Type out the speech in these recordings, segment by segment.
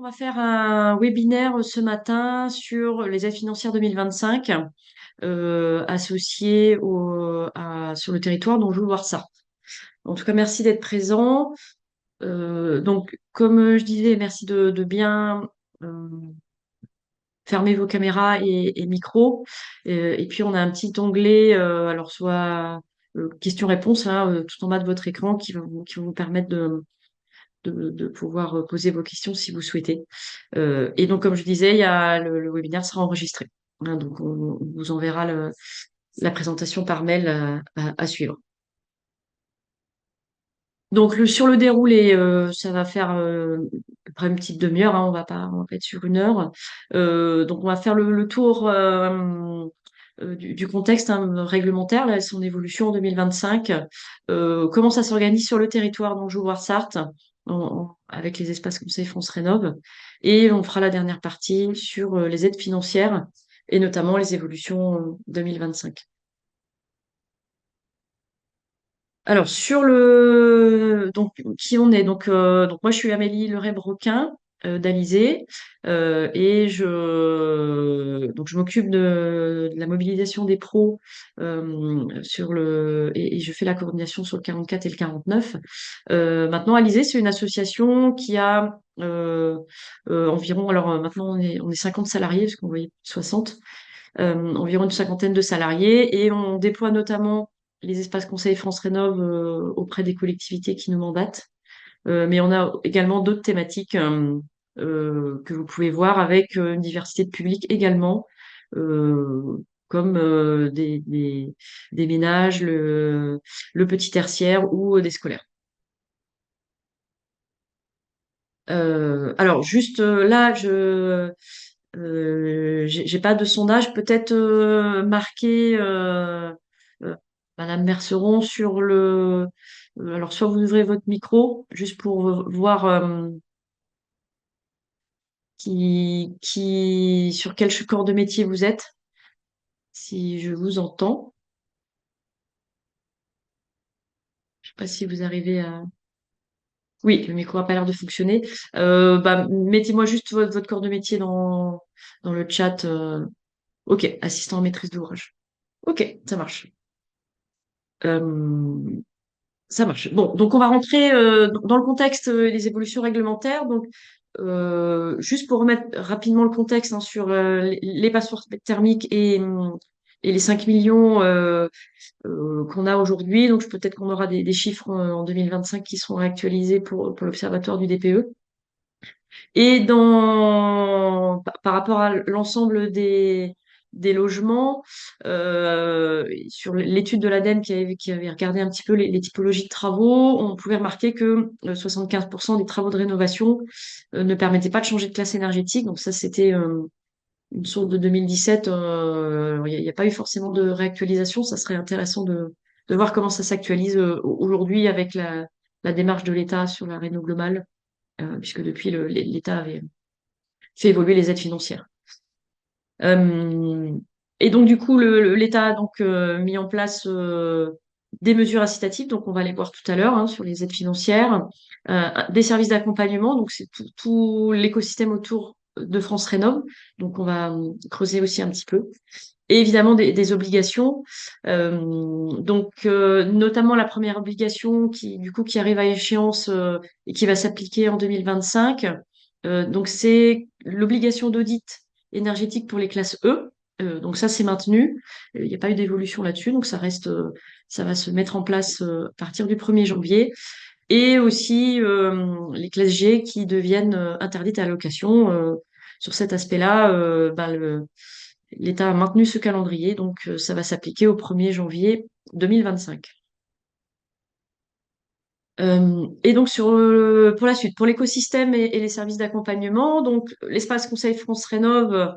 On va faire un webinaire ce matin sur les aides financières 2025 associées sur le territoire dont je veux voir ça. En tout cas, merci d'être présent. Donc, comme je disais, merci de bien euh, fermer vos caméras et micros. Et puis, on a un petit onglet, alors soit questions-réponses, hein, tout en bas de votre écran qui va vous permettre de pouvoir poser vos questions si vous souhaitez. Et donc, comme je disais, le webinaire sera enregistré. Hein, donc, on vous enverra la présentation par mail à suivre. Donc, sur le déroulé, ça va faire à peu près une petite demi-heure. Hein, on va pas être sur une heure. Donc, on va faire le tour du contexte réglementaire, là, son évolution en 2025, comment ça s'organise sur le territoire d'Anjou-Voirsart avec les espaces conseils France Rénov. Et on fera la dernière partie sur les aides financières et notamment les évolutions 2025. Alors, donc, qui on est? Donc moi, je suis Amélie Leray-Broquin d'Alizé et donc, je m'occupe de la mobilisation des pros et je fais la coordination sur le 44 et le 49. Maintenant, Alizé, c'est une association qui a environ, alors maintenant, on est 50 salariés, parce qu'on voyait 60, environ une cinquantaine de salariés, et on déploie notamment les espaces conseils France Rénov auprès des collectivités qui nous mandatent. Mais on a également d'autres thématiques que vous pouvez voir avec une diversité de publics également, comme des ménages, le petit tertiaire ou des scolaires. Alors juste là, j'ai pas de sondage, peut-être marqué euh, Madame Merceron sur alors soit vous ouvrez votre micro juste pour voir sur quel corps de métier vous êtes, si je vous entends. Je sais pas si vous arrivez à. Oui, le micro a pas l'air de fonctionner. Bah, mettez-moi juste votre corps de métier dans le chat. Ok, assistant en maîtrise d'ouvrage. Ok, ça marche. Euh, Ça marche. Bon, donc on va rentrer dans le contexte des évolutions réglementaires. Donc, juste pour remettre rapidement le contexte hein, sur les passeports thermiques et les 5 millions qu'on a aujourd'hui. Donc, peut-être qu'on aura des chiffres en 2025 qui seront actualisés pour l'observatoire du DPE. Et par rapport à l'ensemble des logements, sur l'étude de l'ADEME qui avait regardé un petit peu les typologies de travaux, on pouvait remarquer que 75% des travaux de rénovation ne permettaient pas de changer de classe énergétique. Donc ça, c'était une source de 2017. Il n'y a pas eu forcément de réactualisation. Ça serait intéressant de voir comment ça s'actualise aujourd'hui avec la démarche de l'État sur la réno globale, puisque depuis, l'État avait fait évoluer les aides financières. Euh, et donc, du coup, l'État a donc mis en place des mesures incitatives, donc on va les voir tout à l'heure hein, sur les aides financières, des services d'accompagnement, donc c'est tout l'écosystème autour de France Rénov, donc on va creuser aussi un petit peu. Et évidemment des obligations, notamment la première obligation qui arrive à échéance et qui va s'appliquer en 2025. Donc c'est l'obligation d'audit énergétique pour les classes E. Donc ça c'est maintenu. Il n'y a pas eu d'évolution là-dessus, donc ça va se mettre en place à partir du 1er janvier. Et aussi les classes G qui deviennent interdites à la location. Sur cet aspect-là, l'État a maintenu ce calendrier, donc ça va s'appliquer au 1er janvier 2025. Et donc pour la suite, pour l'écosystème et les services d'accompagnement, donc l'espace Conseil France Rénov,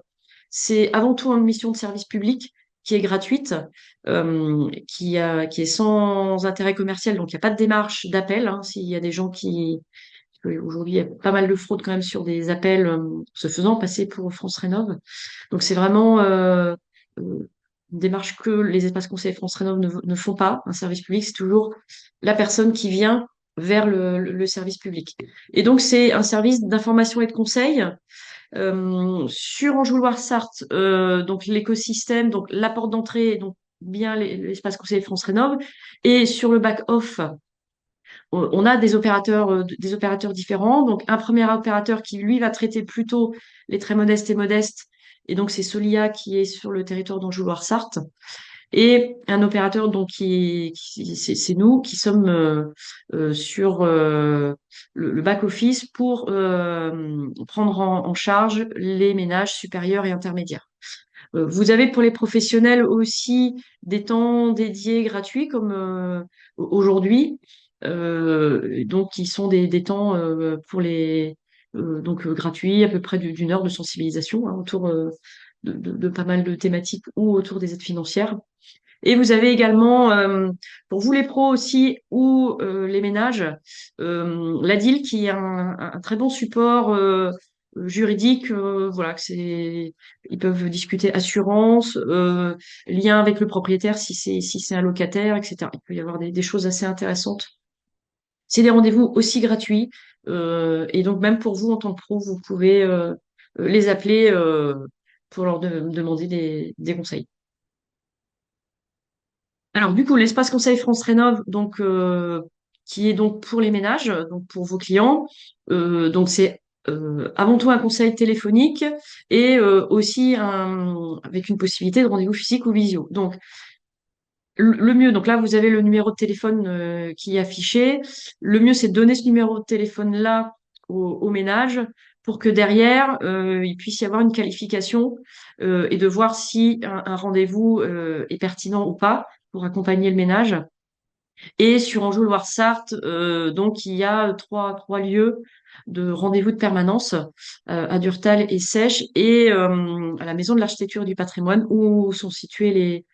c'est avant tout une mission de service public qui est gratuite, qui est sans intérêt commercial, donc il n'y a pas de démarche d'appel. Hein, s'il y a des gens aujourd'hui, il y a pas mal de fraude quand même sur des appels se faisant passer pour France Rénov. Donc c'est vraiment une démarche que les espaces conseils France Rénov ne font pas. Un service public, c'est toujours la personne qui vient vers le service public. Et donc, c'est un service d'information et de conseil sur Anjou-Loire-Sarthe, donc l'écosystème, donc la porte d'entrée, donc bien l'espace conseiller France Rénov, et sur le back-off, on a des opérateurs différents. Donc un premier opérateur qui lui va traiter plutôt les très modestes et modestes, et donc c'est Solia qui est sur le territoire d'Anjou-Loire-Sarthe, et un opérateur donc c'est nous qui sommes sur le back-office pour prendre en charge les ménages supérieurs et intermédiaires. Vous avez pour les professionnels aussi des temps dédiés gratuits comme aujourd'hui, donc qui sont des temps pour les donc gratuits, à peu près d'une heure de sensibilisation autour de pas mal de thématiques ou autour des aides financières. Et vous avez également, pour vous les pros aussi ou les ménages, l'ADIL qui est un très bon support juridique. Voilà, ils peuvent discuter assurance, lien avec le propriétaire si c'est un locataire, etc. Il peut y avoir des choses assez intéressantes. C'est des rendez-vous aussi gratuits. Et donc même pour vous en tant que pro, vous pouvez les appeler pour leur demander des conseils. Alors du coup, l'espace conseil France Rénov, donc qui est donc pour les ménages, donc pour vos clients. Donc c'est avant tout un conseil téléphonique et aussi avec une possibilité de rendez-vous physique ou visio. Donc le mieux, donc là vous avez le numéro de téléphone qui est affiché. Le mieux c'est de donner ce numéro de téléphone là au ménage pour que derrière il puisse y avoir une qualification et de voir si un rendez-vous est pertinent ou pas pour accompagner le ménage. Et sur Anjou-Loire-Sarthe, donc il y a trois lieux de rendez-vous de permanence à Durtal et Sèche et à la Maison de l'Architecture et du Patrimoine où sont situés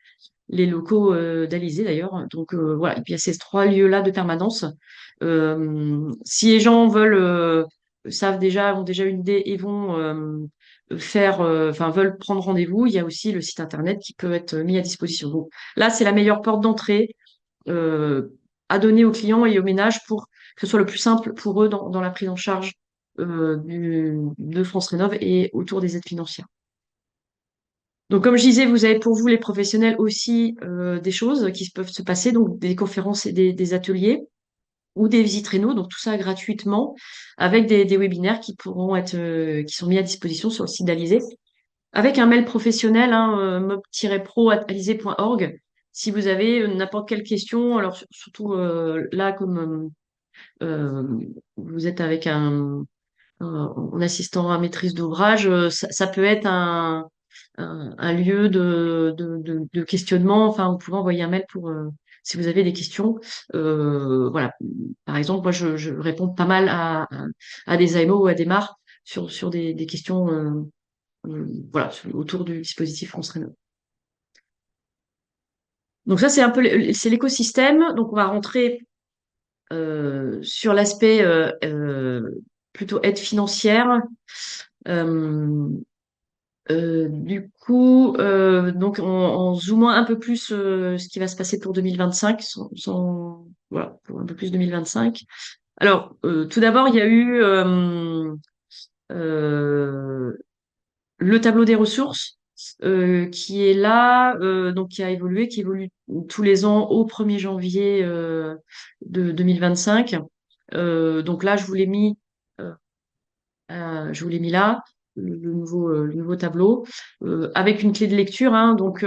les locaux d'Alizé d'ailleurs. Donc voilà, et puis il y a ces trois lieux-là de permanence. Si les gens ont déjà une idée et vont veulent prendre rendez-vous, il y a aussi le site internet qui peut être mis à disposition. Donc là, c'est la meilleure porte d'entrée euh, à donner aux clients et aux ménages pour que ce soit le plus simple pour eux dans la prise en charge de France Rénov et autour des aides financières. Donc, comme je disais, vous avez pour vous, les professionnels, aussi des choses qui peuvent se passer, donc des conférences et des ateliers ou des visites réno, donc tout ça gratuitement, avec des webinaires qui pourront être, qui sont mis à disposition sur le site d'Alizé, avec un mail professionnel, mob-pro@alizé.org, si vous avez n'importe quelle question. Alors surtout là, comme vous êtes avec un assistant à maîtrise d'ouvrage, ça peut être un lieu de questionnement. Enfin, vous pouvez envoyer un mail pour si vous avez des questions. Voilà. Par exemple, moi, je réponds pas mal à des AMO ou à des MAR sur des questions voilà, autour du dispositif France Rénov'. Donc ça, c'est un peu c'est l'écosystème. Donc on va rentrer sur l'aspect plutôt aide financière. Euh, du coup, donc en zoomant un peu plus ce qui va se passer pour 2025, voilà, pour un peu plus 2025. Alors, tout d'abord, il y a eu euh, le tableau des ressources qui est là, donc qui a évolué, qui évolue tous les ans au 1er janvier de 2025. Donc là, euh, je vous l'ai mis là, le nouveau tableau, avec une clé de lecture. Donc,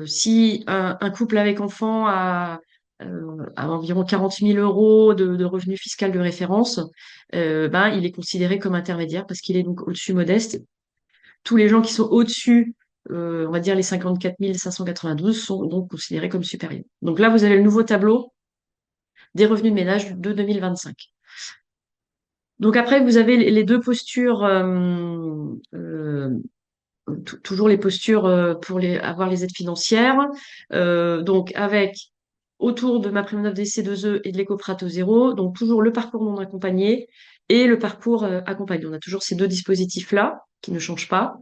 si un couple avec enfant a environ 40 000 euros de revenus fiscal de référence, il est considéré comme intermédiaire parce qu'il est donc au-dessus modeste. Tous les gens qui sont au-dessus, on va dire les 54 592, sont donc considérés comme supérieurs. Donc là, vous avez le nouveau tableau des revenus de ménage de 2025. Donc après, vous avez les deux postures, toujours les postures pour avoir les aides financières. Donc avec autour de MaPrimeRénov' DC2E et de l'Écoprato Zéro, donc toujours le parcours non accompagné et le parcours accompagné. On a toujours ces deux dispositifs-là qui ne changent pas.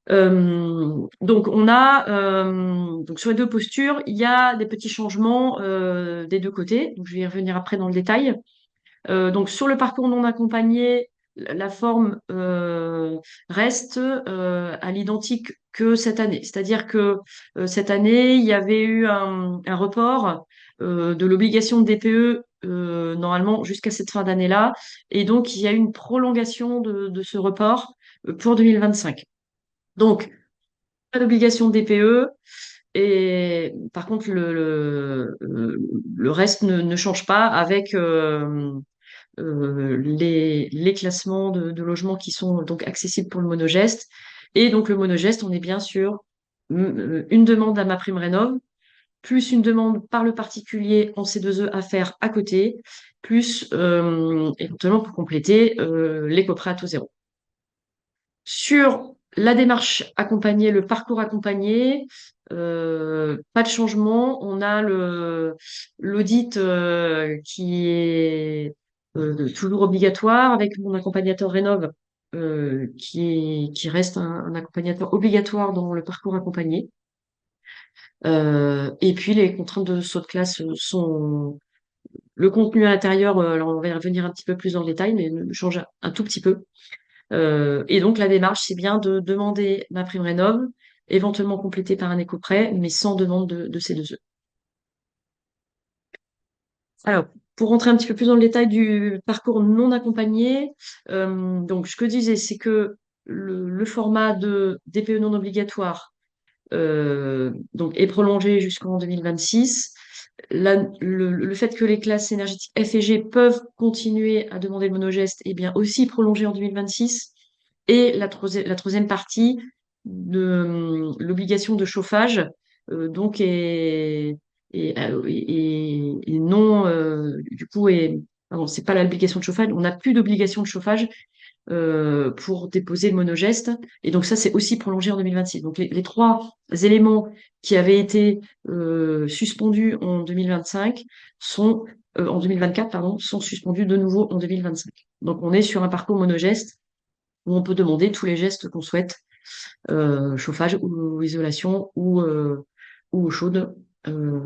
Donc on a donc sur les deux postures, il y a des petits changements des deux côtés. Donc je vais y revenir après dans le détail. Donc sur le parcours non accompagné, la forme reste à l'identique que cette année. C'est-à-dire que cette année, il y avait eu un report de l'obligation de DPE normalement jusqu'à cette fin d'année-là. Et donc il y a eu une prolongation de ce report pour 2025. Donc, pas d'obligation de DPE. Et par contre, le reste ne change pas avec les classements de logements qui sont donc accessibles pour le monogeste. Et donc, le monogeste, on est bien sûr une demande à ma prime rénov, plus une demande par le particulier en C2E à faire à côté, plus éventuellement pour compléter l'éco-prêt à taux zéro. Sur la démarche accompagnée, le parcours accompagné, pas de changement. On a l'audit qui est toujours obligatoire avec mon accompagnateur Rénov qui reste un accompagnateur obligatoire dans le parcours accompagné. Et puis les contraintes de saut de classe sont le contenu à l'intérieur. Alors on va y revenir un petit peu plus dans le détail, mais change un tout petit peu. Et donc, la démarche, c'est bien de demander ma prime rénov, éventuellement complétée par un éco-prêt, mais sans demande de ces deux E. Alors, pour rentrer un petit peu plus dans le détail du parcours non accompagné, donc ce que je disais, c'est que le format de DPE non obligatoire donc, est prolongé jusqu'en 2026. Le fait que les classes énergétiques F et G peuvent continuer à demander le monogeste est bien aussi prolongé en 2026. Et la troisième partie de l'obligation de chauffage, donc est non, du coup, pardon, c'est pas l'obligation de chauffage, on n'a plus d'obligation de chauffage pour déposer le monogeste. Et donc ça, c'est aussi prolongé en 2026. Donc les trois éléments qui avaient été suspendus en 2025 sont, en 2024, pardon, sont suspendus de nouveau en 2025. Donc on est sur un parcours monogeste où on peut demander tous les gestes qu'on souhaite, chauffage ou isolation ou eau chaude,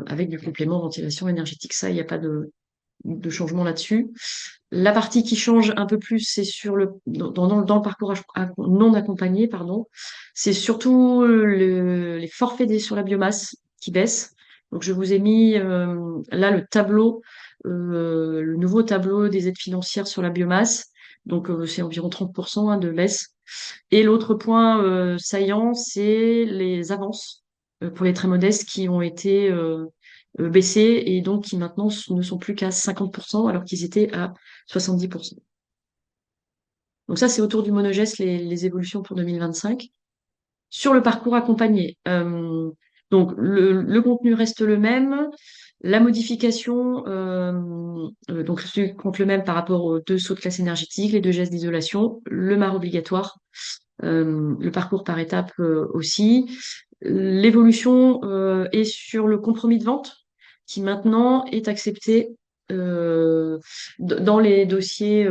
avec du complément ventilation énergétique. Ça, il n'y a pas de changement là-dessus. La partie qui change un peu plus, c'est sur dans le parcours non accompagné, pardon. C'est surtout les forfaits sur la biomasse qui baissent. Donc, je vous ai mis là le tableau, le nouveau tableau des aides financières sur la biomasse. Donc, c'est environ 30% de baisse. Et l'autre point saillant, c'est les avances pour les très modestes qui ont été baissées et donc qui maintenant ne sont plus qu'à 50% alors qu'ils étaient à 70%. Donc ça, c'est autour du monogeste, les évolutions pour 2025. Sur le parcours accompagné, donc le contenu reste le même. La modification, donc compte le même par rapport aux deux sauts de classe énergétique, les deux gestes d'isolation, le MAR obligatoire, le parcours par étapes aussi. L'évolution est sur le compromis de vente qui maintenant est accepté dans les dossiers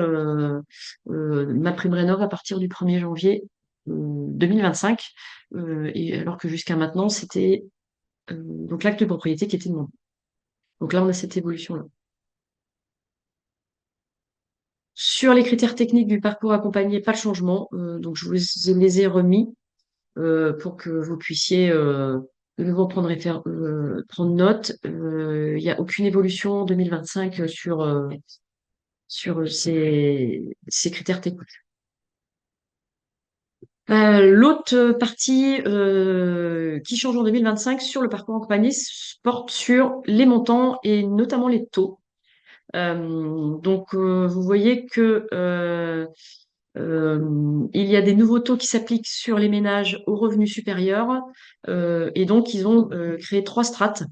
MaPrimeRénov' à partir du 1er janvier 2025, et alors que jusqu'à maintenant, c'était donc l'acte de propriété qui était demandé. Donc là, on a cette évolution-là. Sur les critères techniques du parcours accompagné, pas de changement. Donc, je vous les ai remis pour que vous puissiez de nouveau prendre note. Il n'y a aucune évolution en 2025 sur ces critères techniques. L'autre partie qui change en 2025 sur le parcours accompagné porte sur les montants et notamment les taux. Donc, vous voyez que il y a des nouveaux taux qui s'appliquent sur les ménages aux revenus supérieurs et donc ils ont créé trois strates.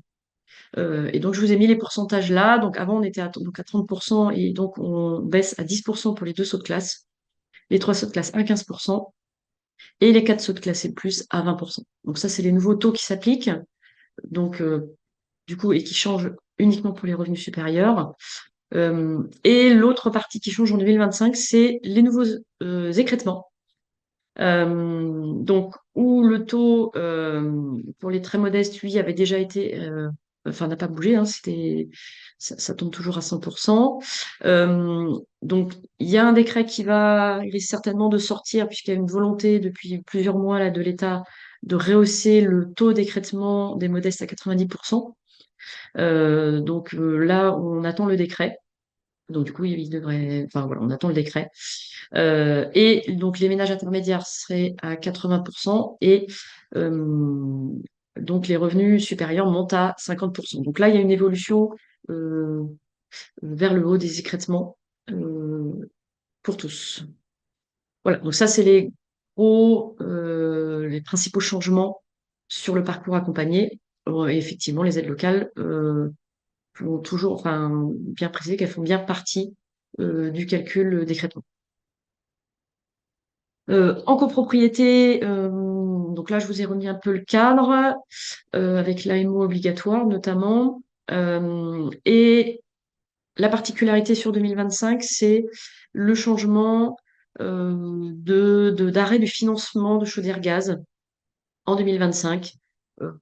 Et donc je vous ai mis les pourcentages là. Donc avant on était donc à 30% et donc on baisse à 10% pour les deux sauts de classe, les trois sauts de classe à 15% et les quatre sauts de classe et plus à 20%. Donc ça c'est les nouveaux taux qui s'appliquent. Donc du coup et qui changent uniquement pour les revenus supérieurs. Et l'autre partie qui change en 2025, c'est les nouveaux écrêtements. Donc, où le taux pour les très modestes, lui, avait déjà été, enfin, n'a pas bougé, hein, ça tombe toujours à 100%. Donc, il y a un décret il risque certainement de sortir, puisqu'il y a une volonté depuis plusieurs mois là, de l'État de rehausser le taux d'écrêtement des modestes à 90%. Donc là, on attend le décret. Donc du coup, il devrait, enfin voilà, on attend le décret. Et donc les ménages intermédiaires seraient à 80% et euh, donc les revenus supérieurs montent à 50%. Donc là, il y a une évolution euh, vers le haut des écrêtements euh, pour tous. Voilà, donc ça, c'est les principaux changements sur le parcours accompagné. Et effectivement, les aides locales font toujours, enfin, bien préciser qu'elles font bien partie du calcul d'écrêtement. En copropriété, donc là, je vous ai remis un peu le cadre, avec l'AMO obligatoire notamment. Et la particularité sur 2025, c'est le changement d'arrêt du financement de chaudière gaz en 2025 euh,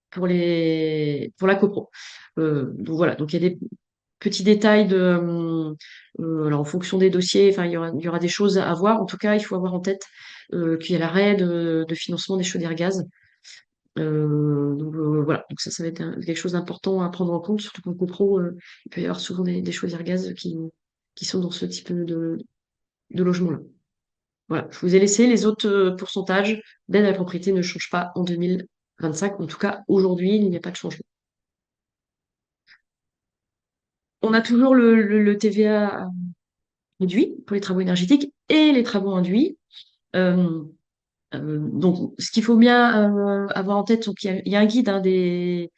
pour la copro. Donc voilà, donc il y a des petits détails alors en fonction des dossiers, enfin il y aura des choses à voir. En tout cas, il faut avoir en tête qu'il y a l'arrêt de financement des chaudières gaz. Voilà, donc ça va être quelque chose d'important à prendre en compte, surtout qu'en copro, il peut y avoir souvent des chaudières gaz qui sont dans ce type de logement-là. Voilà, je vous ai laissé les autres pourcentages d'aide à la propriété ne changent pas en 2025. En tout cas, aujourd'hui, il n'y a pas de changement. On a toujours le TVA réduit pour les travaux énergétiques et les travaux induits. Euh, donc, ce qu'il faut bien avoir en tête, donc il y a un guide hein, des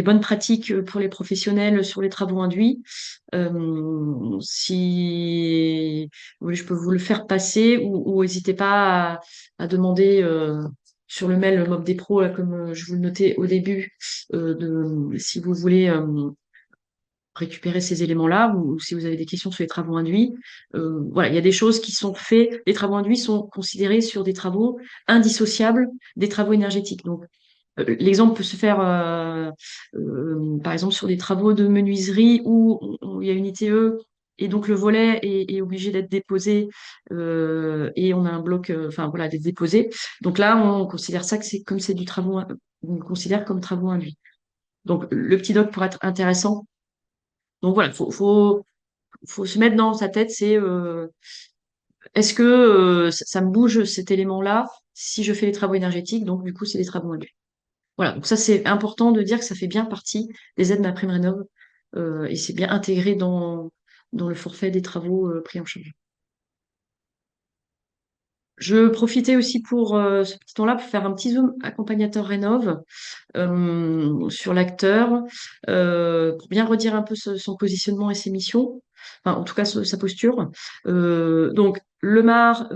bonnes pratiques pour les professionnels sur les travaux induits. Si vous voulez, je peux vous le faire passer ou n'hésitez pas à demander sur le mail Mob des Pros, là, comme je vous le notais au début, si vous voulez récupérer ces éléments-là ou si vous avez des questions sur les travaux induits. Voilà, il y a des choses qui sont faites. Les travaux induits sont considérés sur des travaux indissociables des travaux énergétiques. Donc, l'exemple peut se faire, par exemple, sur des travaux de menuiserie où il y a une ITE et donc le volet est obligé d'être déposé et on a un bloc, enfin voilà, d'être déposé. Donc là, on considère ça que c'est du travaux, on le considère comme travaux induits. Donc le petit doc pourrait être intéressant. Donc voilà, faut se mettre dans sa tête, c'est est-ce que ça me bouge cet élément-là si je fais les travaux énergétiques, donc du coup c'est des travaux induits. Voilà, donc ça c'est important de dire que ça fait bien partie des aides MaPrimeRénov' et c'est bien intégré dans le forfait des travaux pris en charge. Je profitais aussi pour ce petit temps-là pour faire un petit zoom accompagnateur rénov sur l'acteur pour bien redire un peu son positionnement et ses missions, enfin en tout cas sa posture. Donc le MAR,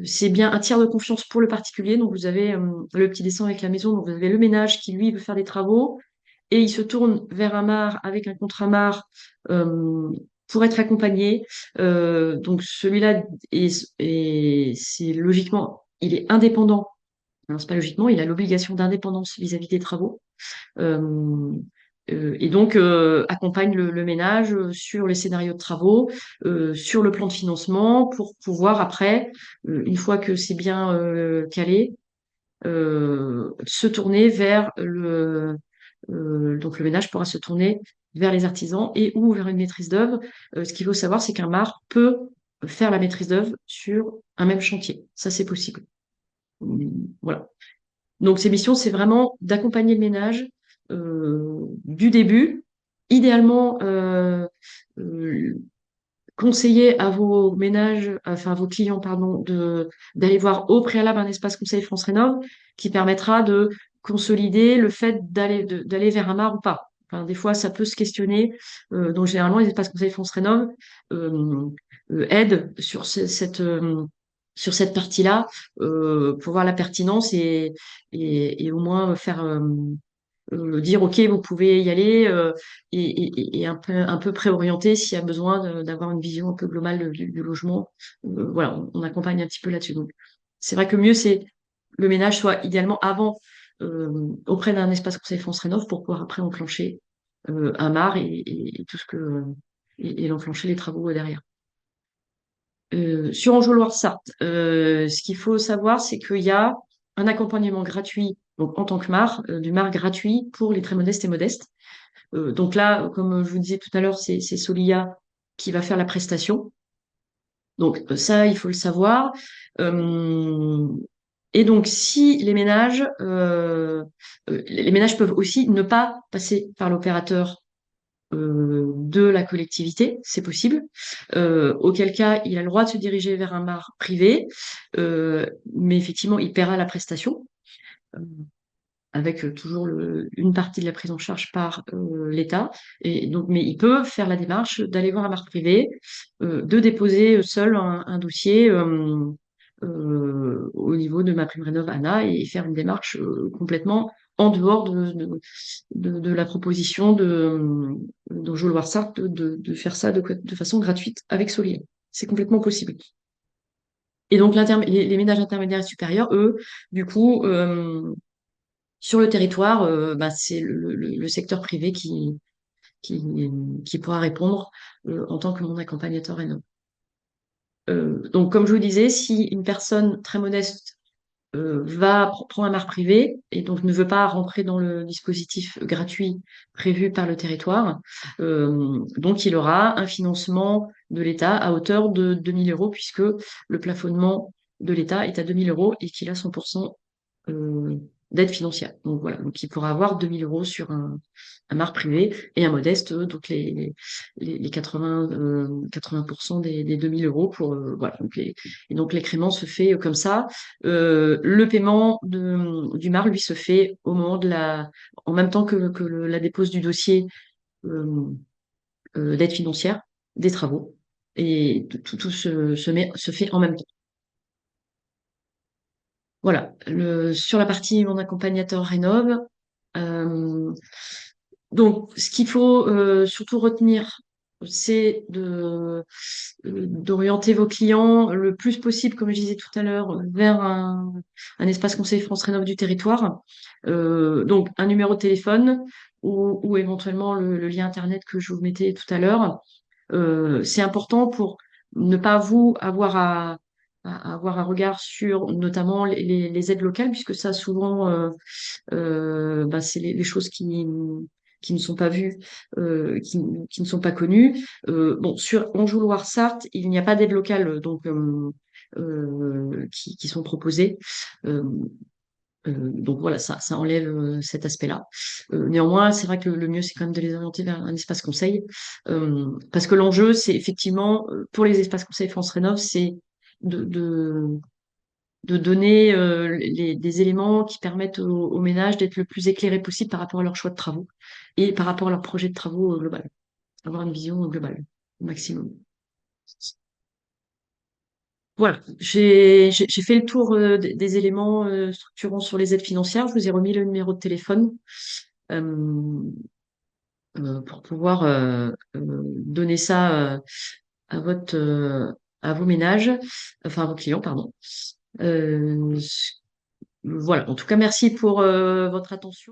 c'est bien un tiers de confiance pour le particulier. Donc vous avez le petit dessin avec la maison, donc vous avez le ménage qui lui veut faire des travaux et il se tourne vers un MAR avec un contrat MAR pour être accompagné. Donc celui-là c'est logiquement, il est indépendant. Non, c'est pas logiquement, il a l'obligation d'indépendance vis-à-vis des travaux. Euh, et donc accompagne le ménage sur les scénarios de travaux, sur le plan de financement, pour pouvoir après, une fois que c'est bien calé, se tourner vers donc le ménage pourra se tourner vers les artisans et ou vers une maîtrise d'œuvre. Ce qu'il faut savoir, c'est qu'un MAR peut faire la maîtrise d'œuvre sur un même chantier. Ça, c'est possible. Voilà. Donc, ces missions, c'est vraiment d'accompagner le ménage du début. Idéalement, euh, conseiller à vos ménages, enfin à vos clients, pardon, d'aller voir au préalable un espace conseil France Rénov qui permettra de consolider le fait d'aller vers un MAR ou pas. Enfin, des fois, ça peut se questionner. Donc, généralement, les espaces conseil France Rénov aident sur cette partie-là pour voir la pertinence et au moins faire dire OK, vous pouvez y aller et un peu préorienter s'il y a besoin d'avoir une vision un peu globale du logement. Voilà, on accompagne un petit peu là-dessus. Donc, c'est vrai que mieux, c'est le ménage soit idéalement avant auprès d'un espace conseil France Rénov pour pouvoir après enclencher un MAR et tout ce que et l'enclencher les travaux derrière. Sur Enjolras-Sarthe, ce qu'il faut savoir, c'est qu'il y a un accompagnement gratuit, donc en tant que MAR, du MAR gratuit pour les très modestes et modestes. Donc là, comme je vous disais tout à l'heure, c'est Solia qui va faire la prestation. Donc ça, il faut le savoir. Euh, et donc, si les ménages peuvent aussi ne pas passer par l'opérateur de la collectivité, c'est possible. Auquel cas, il a le droit de se diriger vers un bar privé, mais effectivement, il paiera la prestation, euh, avec toujours une partie de la prise en charge par l'État. Et donc, mais il peut faire la démarche d'aller voir un bar privé, de déposer seul un dossier au niveau de ma prime rénov Anna et faire une démarche complètement en dehors de la proposition de Joël Warsart de faire ça de façon gratuite avec Solier. C'est complètement possible. Et donc les ménages intermédiaires et supérieurs, eux, du coup, sur le territoire, bah, c'est le secteur privé qui, qui pourra répondre en tant que mon accompagnateur Rénov. Donc, comme je vous disais, si une personne très modeste prend un marque privé et donc ne veut pas rentrer dans le dispositif gratuit prévu par le territoire, donc il aura un financement de l'État à hauteur de 2 000 euros puisque le plafonnement de l'État est à 2 000 euros et qu'il a 100% euh, d'aide financière. Donc voilà, donc il pourra avoir 2 000 euros sur un art privé et un modeste, donc les 80% des 2 000 euros pour voilà. Et donc l'écrément se fait comme ça. Le paiement du MAR, lui, se fait en même temps que la dépose du dossier euh, d'aide financière des travaux. Et tout se fait en même temps. Voilà. Sur la partie mon accompagnateur rénov, euh, donc ce qu'il faut surtout retenir, c'est d'orienter vos clients le plus possible, comme je disais tout à l'heure, vers un espace conseil France Rénov du territoire. Donc un numéro de téléphone ou éventuellement le lien internet que je vous mettais tout à l'heure. C'est important pour ne pas vous à avoir un regard sur notamment les aides locales, puisque ça souvent bah, c'est les choses qui ne sont pas vues, qui ne sont pas connues. Bon, sur Anjou-Loire-Sarthe, il n'y a pas d'aide locale donc qui sont proposées. Euh, donc voilà, ça enlève cet aspect-là. Néanmoins, c'est vrai que le mieux, c'est quand même de les orienter vers un espace conseil, parce que l'enjeu, c'est effectivement pour les espaces conseils France Rénov, c'est de, de, de donner des éléments qui permettent aux ménages d'être le plus éclairés possible par rapport à leur choix de travaux et par rapport à leur projet de travaux global. Avoir une vision globale au maximum. Voilà, j'ai fait le tour des éléments structurants sur les aides financières. Je vous ai remis le numéro de téléphone euh, pour pouvoir donner ça à à vos ménages, enfin à vos clients, pardon. Euh, voilà. En tout cas, merci pour votre attention.